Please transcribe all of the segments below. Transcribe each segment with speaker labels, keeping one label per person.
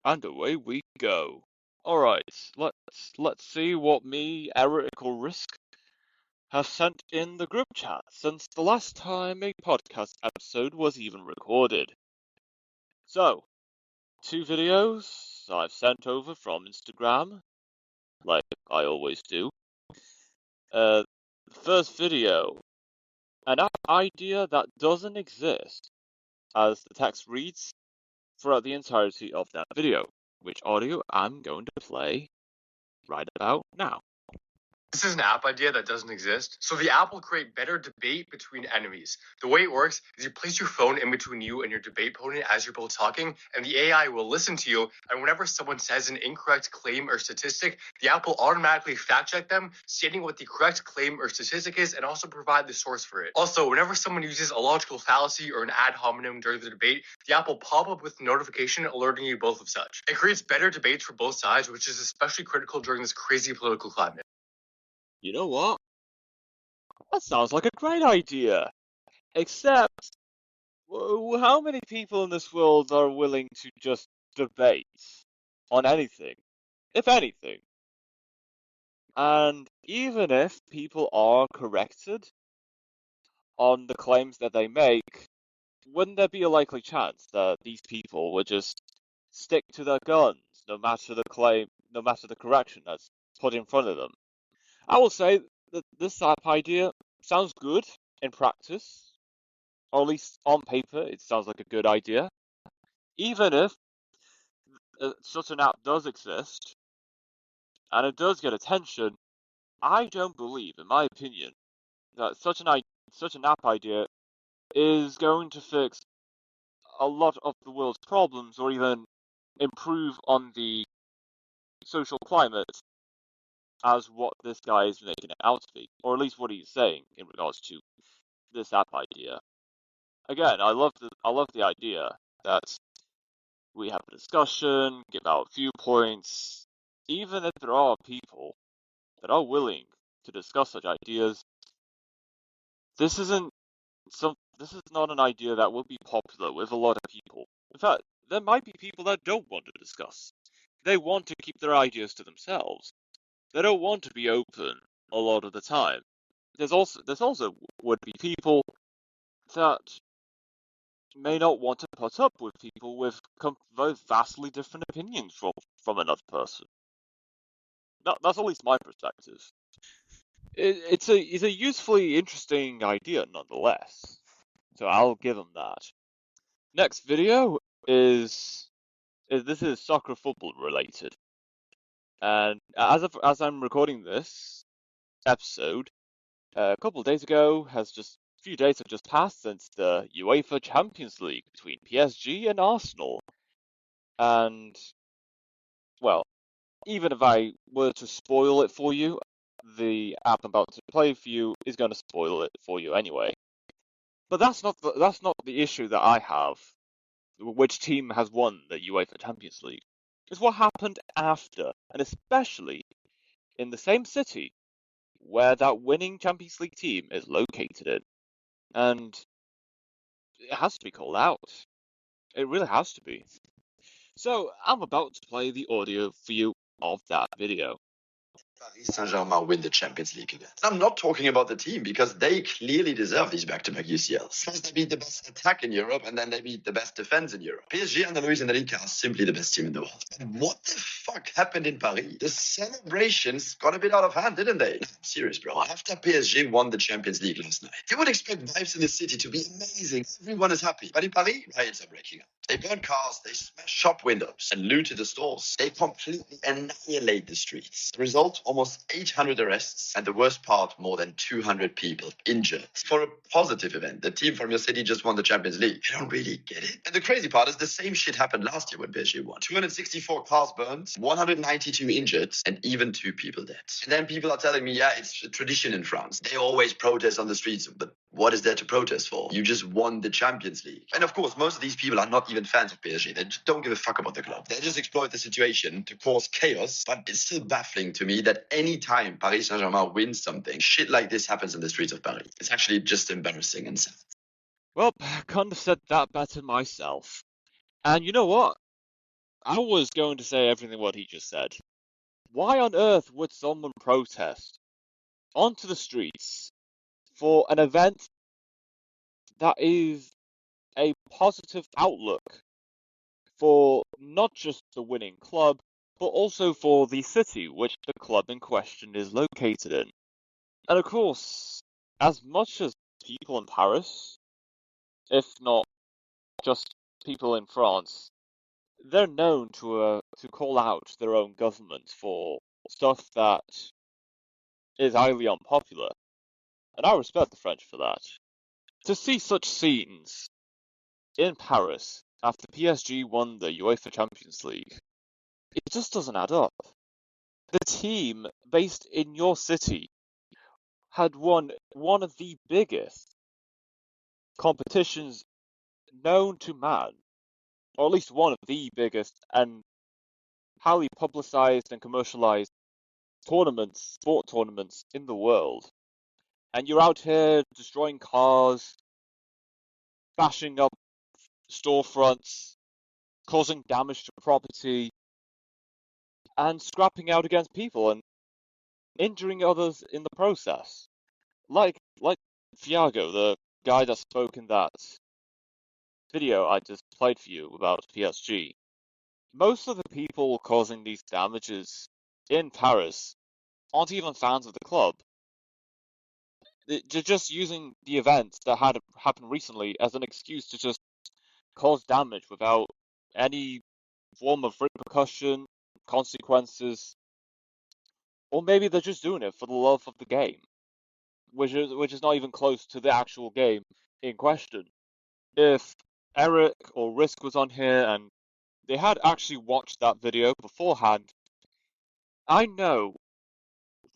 Speaker 1: And away we go. Alright, let's see what me, Eric or Risk have sent in the group chat since the last time a podcast episode was even recorded. So, 2 videos I've sent over from Instagram, like I always do. The first video, an idea that doesn't exist, as the text reads throughout the entirety of that video, which audio I'm going to play right about now.
Speaker 2: This is an app idea that doesn't exist. So the app will create better debate between enemies. The way it works is you place your phone in between you and your debate opponent as you're both talking, and the AI will listen to you, and whenever someone says an incorrect claim or statistic, the app will automatically fact check them, stating what the correct claim or statistic is, and also provide the source for it. Also, whenever someone uses a logical fallacy or an ad hominem during the debate, the app will pop up with a notification alerting you both of such. It creates better debates for both sides, which is especially critical during this crazy political climate.
Speaker 1: You know what? That sounds like a great idea. Except, how many people in this world are willing to just debate on anything, if anything? And even if people are corrected on the claims that they make, wouldn't there be a likely chance that these people would just stick to their guns, no matter the claim, no matter the correction that's put in front of them? I will say that this app idea sounds good in practice, or at least on paper, it sounds like a good idea. Even if such an app does exist, and it does get attention, I don't believe, in my opinion, that such an app idea is going to fix a lot of the world's problems, or even improve on the social climate as what this guy is making it out to be, or at least what he's saying in regards to this app idea. Again, I love the idea that we have a discussion, give out viewpoints, even if there are people that are willing to discuss such ideas. This is not an idea that will be popular with a lot of people. In fact, there might be people that don't want to discuss. They want to keep their ideas to themselves. They don't want to be open a lot of the time. There's also would be people that may not want to put up with people with vastly different opinions from another person. That's at least my perspective. It's a usefully interesting idea nonetheless. So I'll give them that. Next video is this is soccer football related, and as I'm recording this episode, a couple of days ago a few days have just passed since the UEFA Champions League between PSG and Arsenal. And, well, even if I were to spoil it for you, the app I'm about to play for you is going to spoil it for you anyway. But that's not the issue that I have. Which team has won the UEFA Champions League? It's what happened after, and especially in the same city where that winning Champions League team is located in. And it has to be called out. It really has to be. So I'm about to play the audio for you of that video.
Speaker 3: Paris Saint-Germain win the Champions League again. I'm not talking about the team because they clearly deserve these back-to-back UCLs. First they beat the best attack in Europe and then they beat the best defense in Europe. PSG and Luis Enrique are simply the best team in the world. And what the fuck happened in Paris? The celebrations got a bit out of hand, didn't they? I'm serious, bro. After PSG won the Champions League last night, you would expect vibes in the city to be amazing. Everyone is happy. But in Paris, riots are breaking out. They burn cars, they smash shop windows and looted the stores. They completely annihilate the streets. The result, almost 800 arrests, and the worst part, more than 200 people injured. For a positive event, the team from your city just won the Champions League. I don't really get it. And the crazy part is the same shit happened last year when PSG won. 264 cars burned, 192 injured, and even 2 people dead. And then people are telling me, yeah, it's a tradition in France. They always protest on the streets, but what is there to protest for? You just won the Champions League. And of course, most of these people are not even fans of PSG. They just don't give a fuck about the club. They just exploit the situation to cause chaos. But it's still baffling to me that any time Paris Saint-Germain wins something, shit like this happens in the streets of Paris. It's actually just embarrassing and sad.
Speaker 1: Well, I couldn't have said that better myself. And you know what? I was going to say everything what he just said. Why on earth would someone protest onto the streets for an event that is a positive outlook for not just the winning club, but also for the city which the club in question is located in? And of course, as much as people in Paris, if not just people in France, they're known to call out their own government for stuff that is highly unpopular, and I respect the French for that. To see such scenes in Paris after PSG won the UEFA Champions League, it just doesn't add up. The team based in your city had won one of the biggest competitions known to man, or at least one of the biggest and highly publicized and commercialized sport tournaments in the world. And you're out here destroying cars, bashing up storefronts, causing damage to property, and scrapping out against people and injuring others in the process. Like Thiago, the guy that spoke in that video I just played for you about PSG. Most of the people causing these damages in Paris aren't even fans of the club. They're just using the events that had happened recently as an excuse to just cause damage without any form of repercussion, consequences, or maybe they're just doing it for the love of the game, which is not even close to the actual game in question. If Eric or Risk was on here and they had actually watched that video beforehand, I know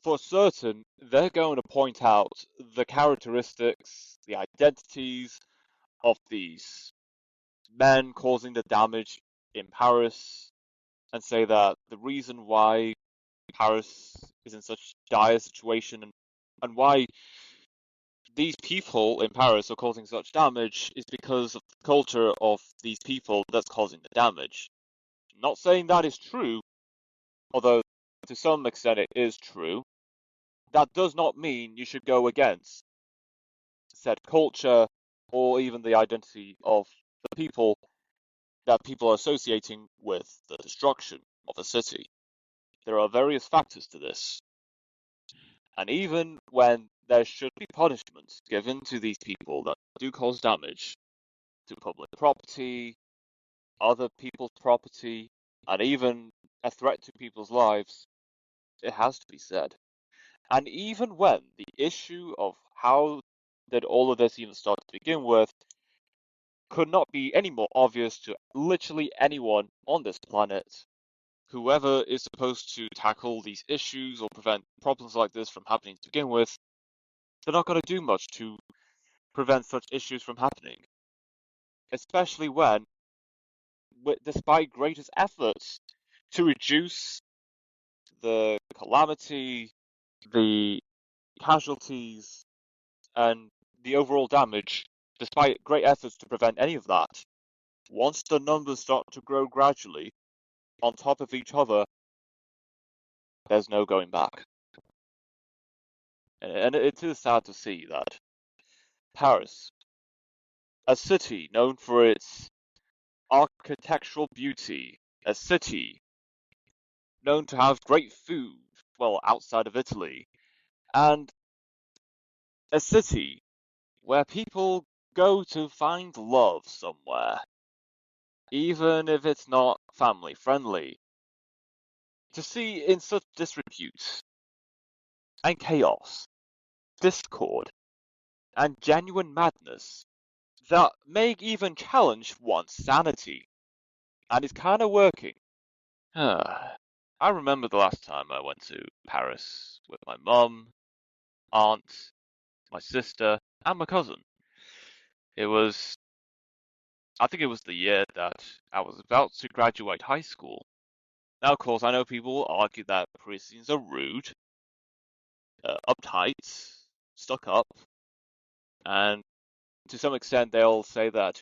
Speaker 1: for certain they're going to point out the characteristics, the identities of these men causing the damage in Paris, and say that the reason why Paris is in such dire situation and why these people in Paris are causing such damage is because of the culture of these people that's causing the damage. Not saying that is true, although to some extent it is true. That does not mean you should go against said culture or even the identity of the people that people are associating with the destruction of a city. There are various factors to this. And even when there should be punishments given to these people that do cause damage to public property, other people's property, and even a threat to people's lives, it has to be said. And even when the issue of how did all of this even start to begin with could not be any more obvious to literally anyone on this planet, whoever is supposed to tackle these issues or prevent problems like this from happening to begin with, they're not going to do much to prevent such issues from happening. Especially when, despite greatest efforts to reduce the calamity, the casualties, and the overall damage, despite great efforts to prevent any of that, once the numbers start to grow gradually on top of each other, there's no going back. And it is sad to see that Paris, a city known for its architectural beauty, a city known to have great food, well, outside of Italy, and a city where people go to find love somewhere, even if it's not family friendly. To see in such disrepute and chaos, discord, and genuine madness that may even challenge one's sanity, and it's kind of working. I remember the last time I went to Paris with my mum, aunt, my sister, and my cousin. I think it was the year that I was about to graduate high school. Now, of course, I know people will argue that Parisians are rude, uptight, stuck up, and to some extent they'll say that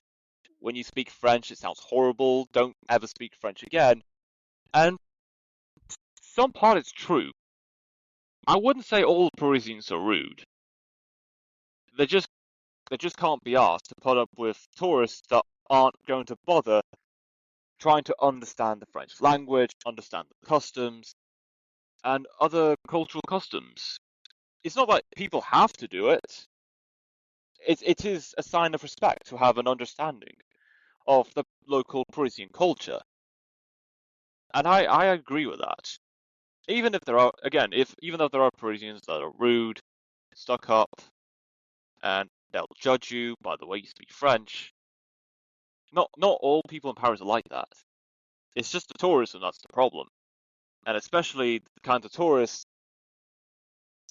Speaker 1: when you speak French, it sounds horrible. Don't ever speak French again. And some part it's true. I wouldn't say all Parisians are rude. They just can't be asked to put up with tourists that aren't going to bother trying to understand the French language, understand the customs, and other cultural customs. It's not like people have to do it. It is a sign of respect to have an understanding of the local Parisian culture. And I agree with that. Even if there are, again, even though there are Parisians that are rude, stuck up, and they'll judge you by the way you speak French, not all people in Paris are like that. It's just the tourism that's the problem. And especially the kind of tourists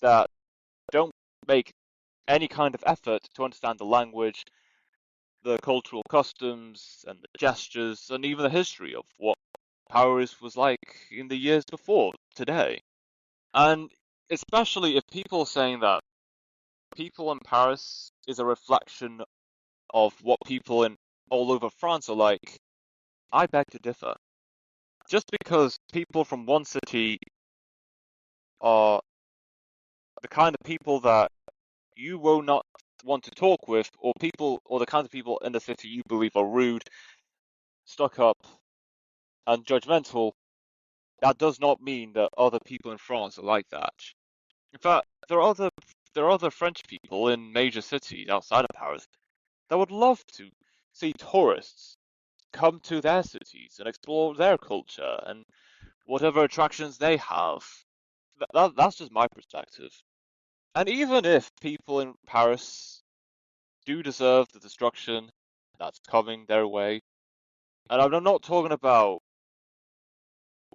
Speaker 1: that don't make any kind of effort to understand the language, the cultural customs, and the gestures, and even the history of what Paris was like in the years before today. And especially if people are saying that people in Paris is a reflection of what people in all over France are like, I beg to differ. Just because people from one city are the kind of people that you will not want to talk with, or the kind of people in the city you believe are rude, stuck up, and judgmental, that does not mean that other people in France are like that. In fact, there are other French people in major cities outside of Paris that would love to see tourists come to their cities and explore their culture and whatever attractions they have. That's just my perspective. And even if people in Paris do deserve the destruction that's coming their way, and I'm not talking about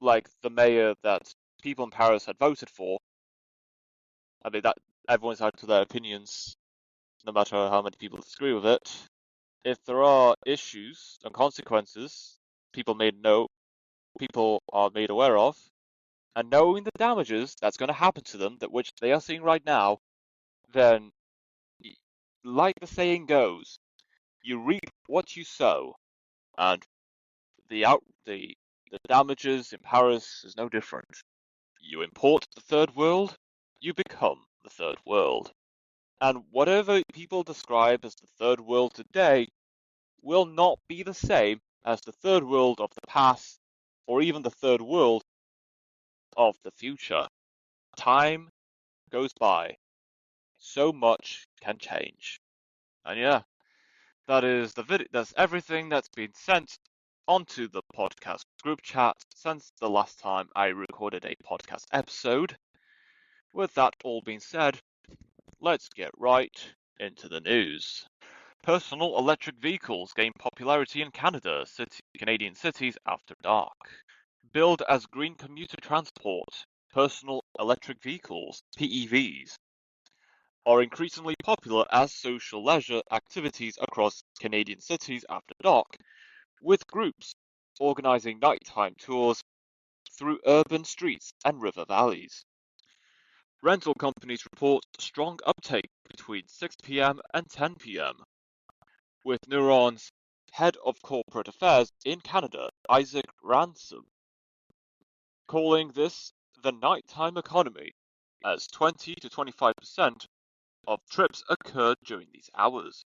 Speaker 1: like the mayor that people in Paris had voted for. I mean that everyone's entitled to their opinions, no matter how many people disagree with it. If there are issues and consequences people are made aware of, and knowing the damages that's going to happen to them, that which they are seeing right now, then, like the saying goes, you reap what you sow, and the damages in Paris is no different. You import the third world, you become the third world. And whatever people describe as the third world today will not be the same as the third world of the past, or even the third world of the future. Time goes by. So much can change. And yeah, that is the video. That's everything that's been sent onto the podcast group chat since the last time I recorded a podcast episode. With that all being said, let's get right into the news. Personal electric vehicles gain popularity in Canadian cities after dark. Billed as green commuter transport, personal electric vehicles, PEVs, are increasingly popular as social leisure activities across Canadian cities after dark, with groups organizing nighttime tours through urban streets and river valleys. Rental companies report strong uptake between 6 p.m. and 10 p.m., with Neuron's head of corporate affairs in Canada, Isaac Ransom, calling this the nighttime economy, as 20 to 25% of trips occurred during these hours.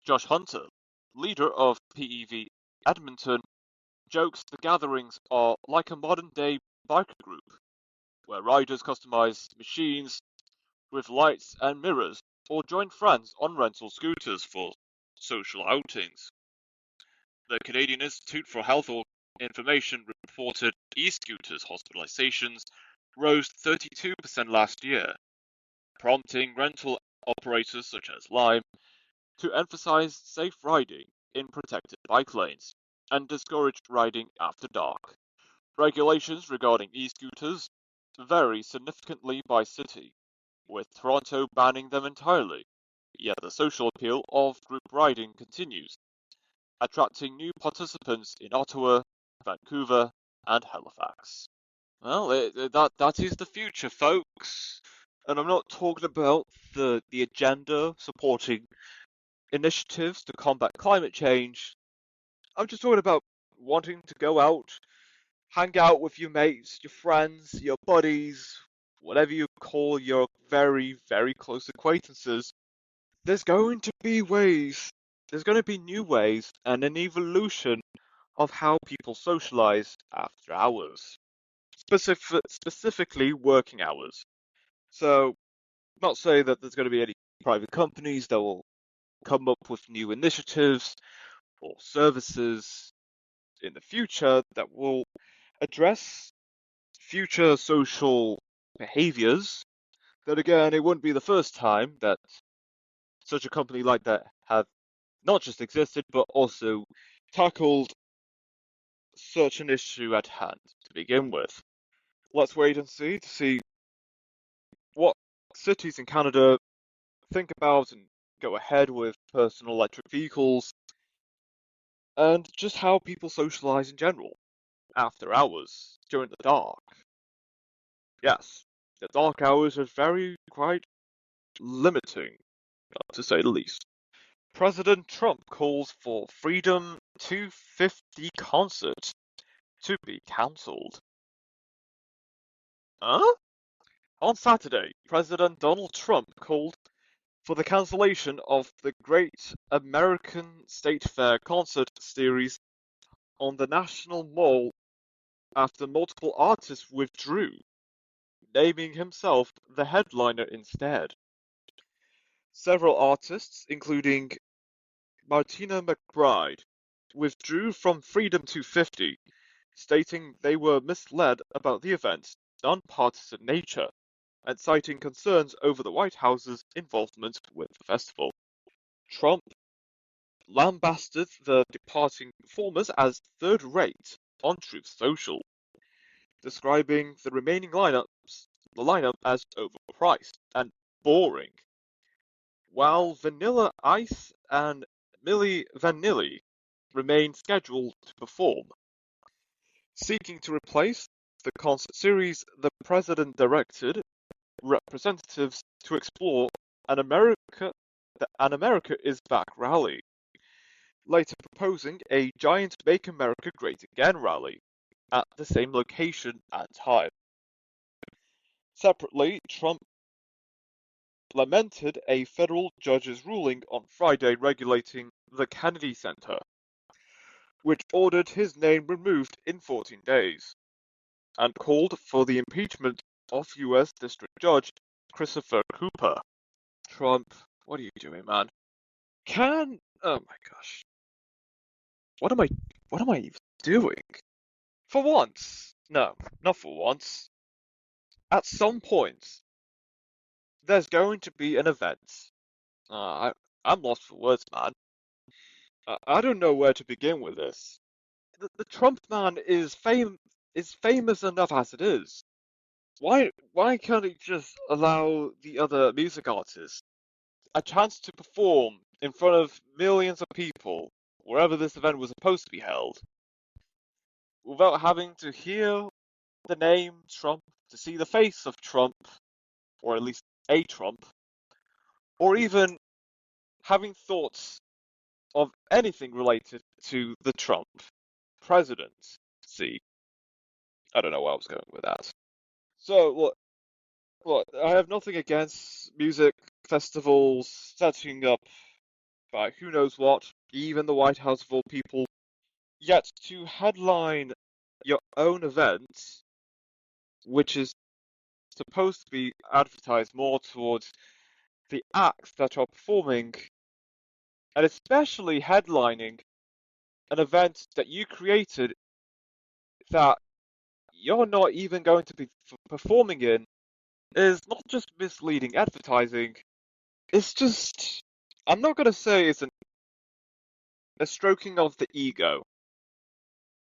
Speaker 1: Josh Hunter, leader of PEV Edmonton, jokes the gatherings are like a modern-day biker group, where riders customize machines with lights and mirrors, or join friends on rental scooters for social outings. The Canadian Institute for Health Information reported e-scooters hospitalizations rose 32% last year, prompting rental operators such as Lime to emphasize safe riding in protected bike lanes and discourage riding after dark. Regulations regarding e-scooters vary significantly by city, with Toronto banning them entirely, yet the social appeal of group riding continues, attracting new participants in Ottawa, Vancouver, and Halifax. Well, that is the future, folks. And I'm not talking about the agenda supporting initiatives to combat climate change. I'm just talking about wanting to go out, hang out with your mates, your friends, your buddies, whatever you call your very, very close acquaintances. There's going to be ways, there's going to be new ways and an evolution of how people socialize after hours, specifically working hours. So, not saying that there's going to be any private companies that will come up with new initiatives or services in the future that will address future social behaviors. Then again, it wouldn't be the first time that such a company like that have not just existed, but also tackled such an issue at hand to begin with. Let's wait and see to see what cities in Canada think about and go ahead with personal electric vehicles, and just how people socialize in general after hours during the dark. Yes, the dark hours are very quite limiting, to say the least. President Trump calls for Freedom 250 concert to be cancelled. Huh? On Saturday, President Donald Trump called for the cancellation of the Great American State Fair concert series on the National Mall after multiple artists withdrew, naming himself the headliner instead. Several artists, including Martina McBride, withdrew from Freedom 250, stating they were misled about the event's nonpartisan nature and citing concerns over the White House's involvement with the festival. Trump lambasted the departing performers as third-rate on Truth Social, describing the remaining lineup as overpriced and boring, while Vanilla Ice and Milli Vanilli remain scheduled to perform. Seeking to replace the concert series, the president directed representatives to explore an America is Back rally, later proposing a giant Make America Great Again rally at the same location and time. Separately, Trump lamented a federal judge's ruling on Friday regulating the Kennedy Center, which ordered his name removed in 14 days, and called for the impeachment of U.S. District Judge Christopher Cooper. Trump, what are you doing, man? Oh my gosh. What am I even doing? For once. No, not for once. At some point, there's going to be an event. I'm lost for words, man. I don't know where to begin with this. The Trump man is famous enough as it is. Why can't he just allow the other music artists a chance to perform in front of millions of people wherever this event was supposed to be held, without having to hear the name Trump, to see the face of Trump, or at least a Trump, or even having thoughts of anything related to the Trump presidency? I don't know where I was going with that. So, look, I have nothing against music festivals setting up by who knows what, even the White House of all people. Yet to headline your own event, which is supposed to be advertised more towards the acts that are performing, and especially headlining an event that you created that you're not even going to be performing in, is not just misleading advertising, it's just, I'm not going to say it's a stroking of the ego.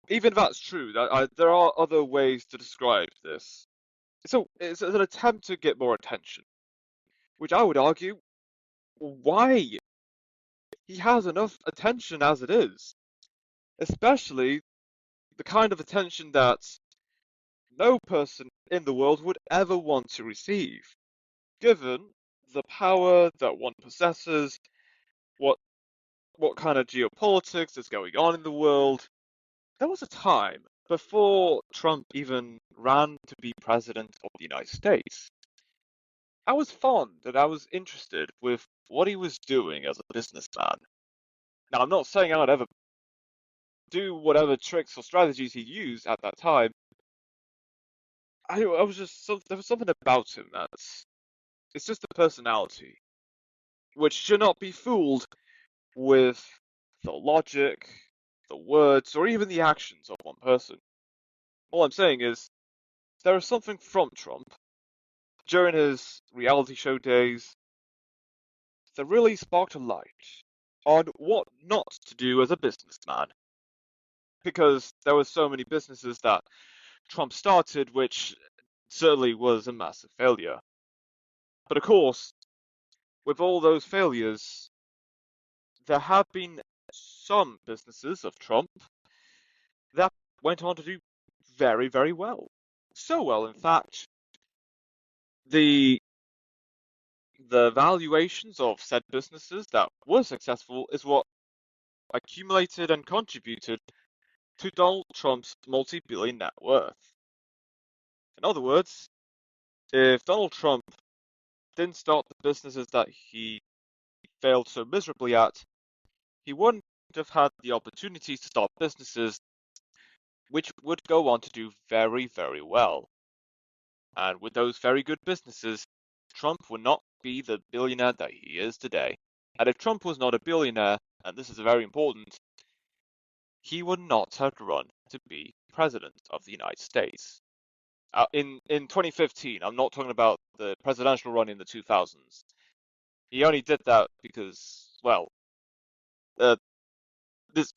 Speaker 1: Even if that's true, there are other ways to describe this. So it's an attempt to get more attention, which I would argue, why? He has enough attention as it is, especially the kind of attention that no person in the world would ever want to receive, given the power that one possesses, what what kind of geopolitics is going on in the world. There was a time before Trump even ran to be president of the United States. I was fond and I was interested with what he was doing as a businessman. Now, I'm not saying I would ever do whatever tricks or strategies he used at that time. I was just there was something about him it's just a personality, which should not be fooled with the logic, the words, or even the actions of one person. All I'm saying is there is something from Trump during his reality show days that really sparked a light on what not to do as a businessman. Because there were so many businesses that Trump started, which certainly was a massive failure. But of course, with all those failures, there have been some businesses of Trump that went on to do very, very well. So well, in fact, the valuations of said businesses that were successful is what accumulated and contributed to Donald Trump's multi-billion net worth. In other words, if Donald Trump didn't start the businesses that he failed so miserably at, he wouldn't have had the opportunities to start businesses which would go on to do very, very well. And with those very good businesses, Trump would not be the billionaire that he is today. And if Trump was not a billionaire, and this is very important, he would not have run to be president of the United States. In 2015, I'm not talking about the presidential run in the 2000s. He only did that because, well,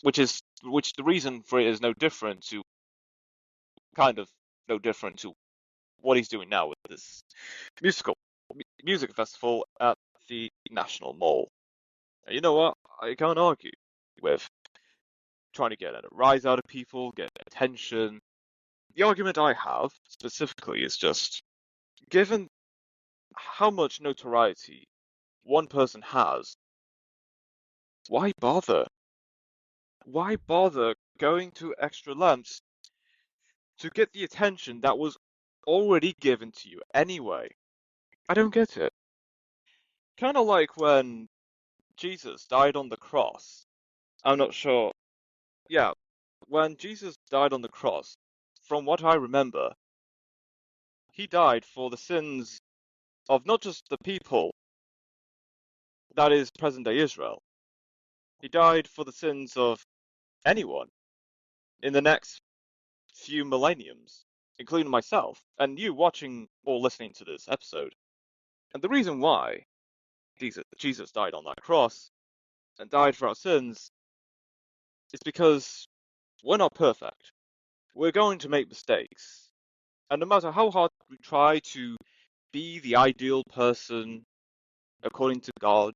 Speaker 1: which the reason for it is no different to what he's doing now with this music festival at the National Mall. And you know what? I can't argue with trying to get a rise out of people, get attention. The argument I have specifically is just, given how much notoriety one person has, why bother? Why bother going to extra lengths to get the attention that was already given to you anyway? I don't get it. Kind of like when Jesus died on the cross. I'm not sure. Yeah, when Jesus died on the cross, from what I remember, he died for the sins of not just the people, that is present day Israel. He died for the sins of anyone in the next few millenniums, including myself and you watching or listening to this episode. And the reason why Jesus died on that cross and died for our sins is because we're not perfect. We're going to make mistakes. And no matter how hard we try to be the ideal person according to God,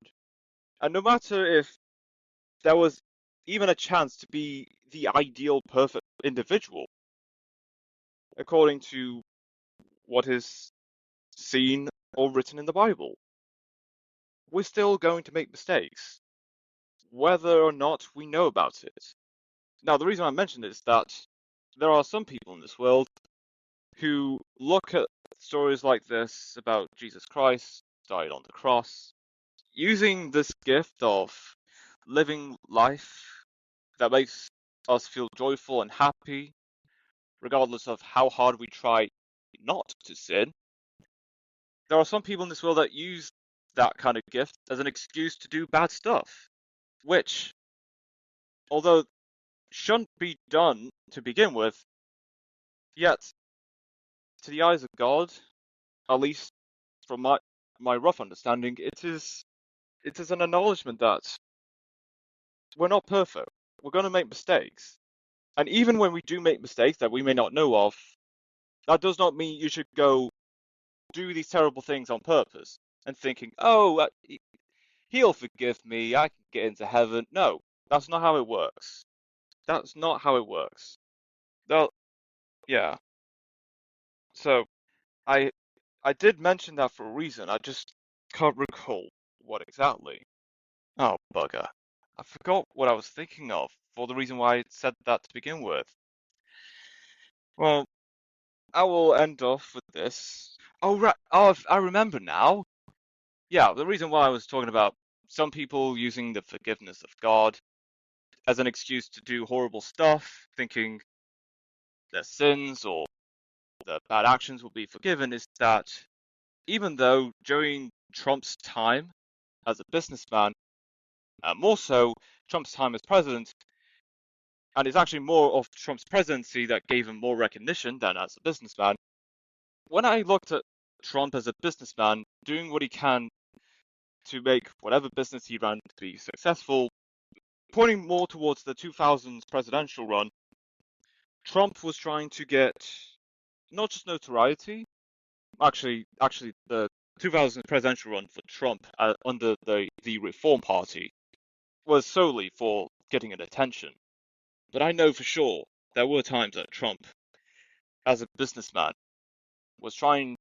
Speaker 1: and no matter if there was even a chance to be the ideal perfect individual according to what is seen or written in the Bible, we're still going to make mistakes, whether or not we know about it. Now, the reason I mention it is that there are some people in this world who look at stories like this about Jesus Christ died on the cross, using this gift of living life that makes us feel joyful and happy, regardless of how hard we try not to sin. There are some people in this world that use that kind of gift as an excuse to do bad stuff, which, although shouldn't be done to begin with, yet, to the eyes of God, at least from my rough understanding, it is an acknowledgement that we're not perfect. We're going to make mistakes. And even when we do make mistakes that we may not know of, that does not mean you should go do these terrible things on purpose and thinking, oh, he'll forgive me, I can get into heaven. No, that's not how it works. That's not how it works. Yeah. So, I did mention that for a reason. I just can't recall what exactly. Oh, bugger. I forgot what I was thinking of for the reason why I said that to begin with. Well, I will end off with this. Oh, right. Oh, I remember now. Yeah, the reason why I was talking about some people using the forgiveness of God as an excuse to do horrible stuff, thinking their sins or their bad actions will be forgiven, is that even though during Trump's time as a businessman, more so Trump's time as president, and it's actually more of Trump's presidency that gave him more recognition than as a businessman. When I looked at Trump as a businessman doing what he can to make whatever business he ran to be successful, pointing more towards the 2000s presidential run, Trump was trying to get not just notoriety, actually the 2000s presidential run for Trump under the Reform Party was solely for getting an attention. But I know for sure there were times that Trump, as a businessman, was trying,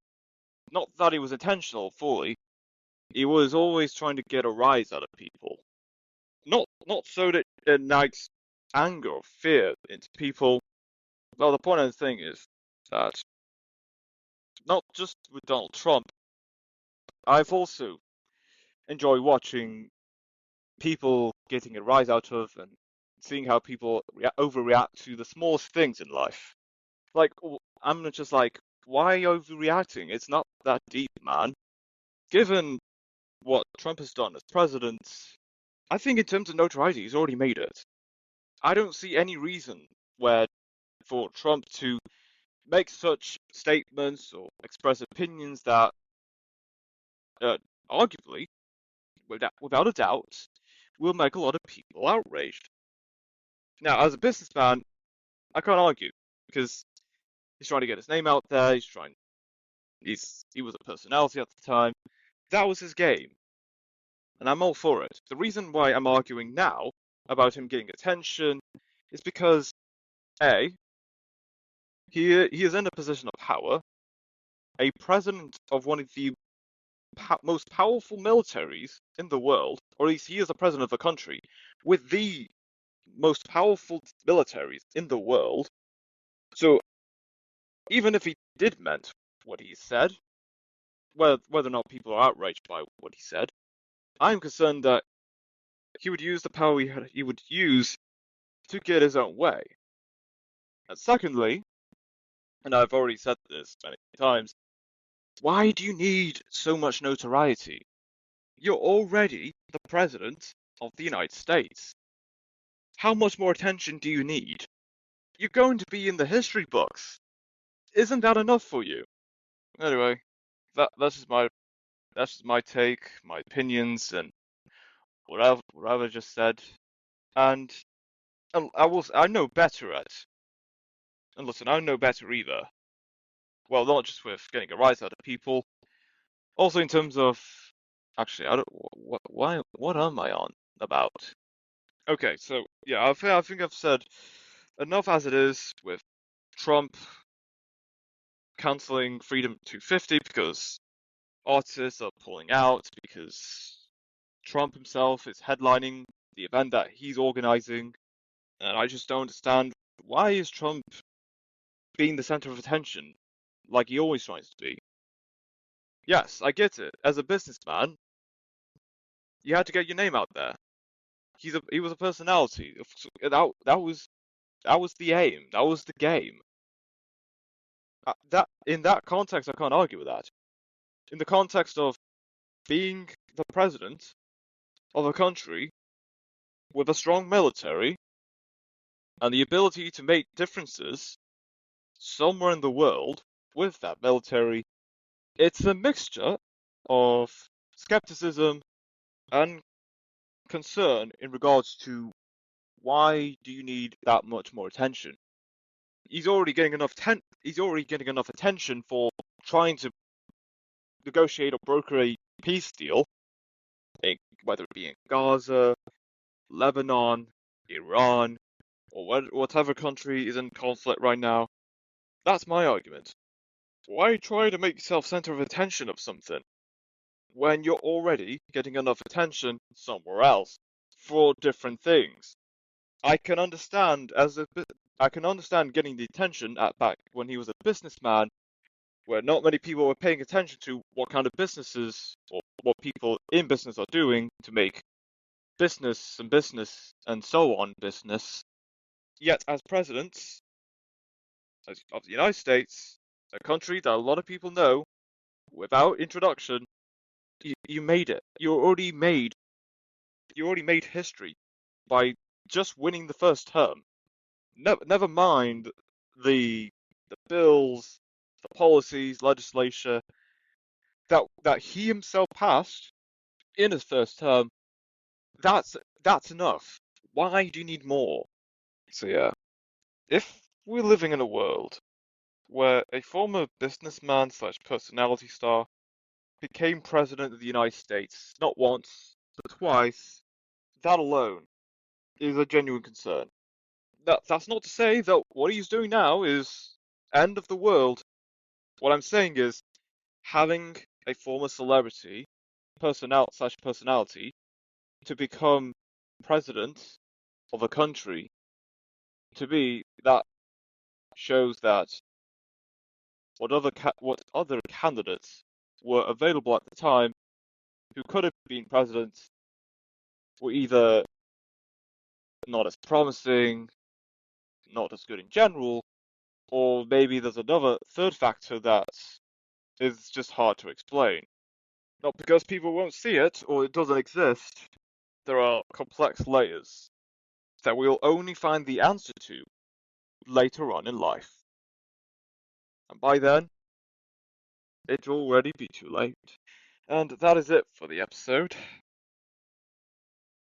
Speaker 1: not that it was intentional fully, he was always trying to get a rise out of people. Not so that it ignites anger or fear into people. Well, the point of the thing is that not just with Donald Trump, I've also enjoyed watching people getting a rise out of and seeing how people overreact to the smallest things in life. Like, I'm just like, why are you overreacting? It's not that deep, man. Given what Trump has done as president, I think in terms of notoriety, he's already made it. I don't see any reason where for Trump to make such statements or express opinions that, arguably, without a doubt, will make a lot of people outraged. Now, as a businessman, I can't argue because he's trying to get his name out there. He was a personality at the time. That was his game, and I'm all for it. The reason why I'm arguing now about him getting attention is because A, he is in a position of power, a president of one of the most powerful militaries in the world, or at least he is the president of a country with the most powerful militaries in the world. So even if he did meant what he said, whether or not people are outraged by what he said, I'm concerned that he would use the power he would use to get his own way. And secondly, and I've already said this many times, why do you need so much notoriety? You're already the president of the United States. How much more attention do you need? You're going to be in the history books. Isn't that enough for you? Anyway, that's just my take, my opinions, and whatever I just said. And I know better and listen, I know better either. Well, not just with getting a rise out of people, also in terms of actually, I don't what am I on about? Okay, so yeah, I think I've said enough as it is with Trump cancelling Freedom 250 because artists are pulling out because Trump himself is headlining the event that he's organizing, and I just don't understand why is Trump being the center of attention like he always tries to be. Yes, I get it. As a businessman, you had to get your name out there. He was a personality. That was the aim. That was the game. That in that context, I can't argue with that. In the context of being the president of a country with a strong military and the ability to make differences somewhere in the world with that military, it's a mixture of skepticism and concern in regards to why do you need that much more attention? He's already getting enough attention for trying to negotiate or broker a peace deal, whether it be in Gaza, Lebanon, Iran, or whatever country is in conflict right now. That's my argument. Why try to make yourself center of attention of something when you're already getting enough attention somewhere else? for different things. I can understand getting the attention at back when he was a businessman, where not many people were paying attention to what kind of businesses or what people in business are doing to make business and so on business. Yet, as presidents of the United States, a country that a lot of people know, without introduction, you made it. You already made history by just winning the first term. Never mind the bills, the policies, legislation that he himself passed in his first term. That's enough. Why do you need more? So yeah, if we're living in a world where a former businessman slash personality star became president of the United States not once but twice, that alone is a genuine concern. That's not to say that what he's doing now is end of the world. What I'm saying is having a former celebrity, personality, to become president of a country, to me, that shows that what other candidates were available at the time who could have been president were either not as promising, not as good in general, or maybe there's another third factor that is just hard to explain. Not because people won't see it or it doesn't exist. There are complex layers that we'll only find the answer to later on in life. And by then, it'll already be too late. And that is it for the episode.